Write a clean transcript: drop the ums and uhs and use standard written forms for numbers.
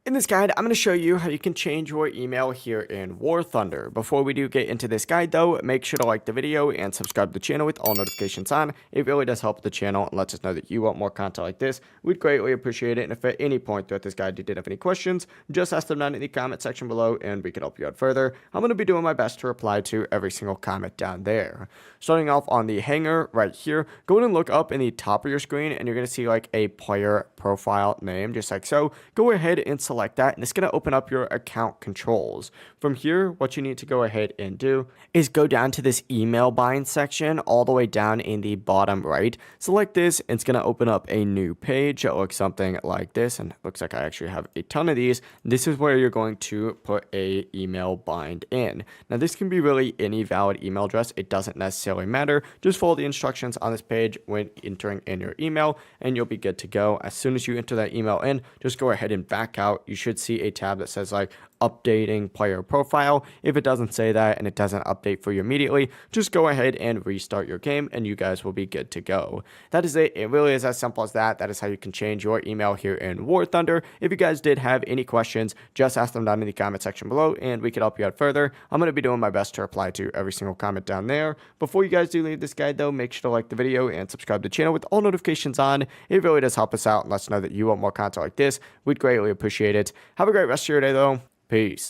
In this guide, I'm going to show you how you can change your email here in War Thunder. Before we do get into this guide though, make sure to like the video and subscribe to the channel with all notifications on. It really does help the channel and lets us know that you want more content like this. We'd greatly appreciate it. And if at any point throughout this guide you did have any questions, just ask them down in the comment section below and we can help you out further. I'm going to be doing my best to reply to every single comment down there. Starting off on the hanger right here, go ahead and look up in the top of your screen and you're going to see like a player profile name just like so. Go ahead and select that and it's going to open up your account controls. From here, what you need to go ahead and do is go down to this email bind section all the way down in the bottom right. Select this and it's going to open up a new page. It looks something like this, and it looks like I actually have a ton of these. This is where you're going to put a email bind in. Now this can be really any valid email address. It doesn't necessarily matter. Just follow the instructions on this page when entering in your email and you'll be good to go. As soon as you enter that email in, just go ahead and back out. You should see a tab that says like updating player profile. If it doesn't say that and it doesn't update for you immediately, just go ahead and restart your game and you guys will be good to go. That is it. It really is as simple as that. That is how you can change your email here in War Thunder. If you guys did have any questions, just ask them down in the comment section below and we can help you out further. I'm going to be doing my best to reply to every single comment down there. Before you guys do leave this guide though, make sure to like the video and subscribe to the channel with all notifications on. It really does help us out and let us know that you want more content like this. We'd greatly appreciate it. Have a great rest of your day though. Peace.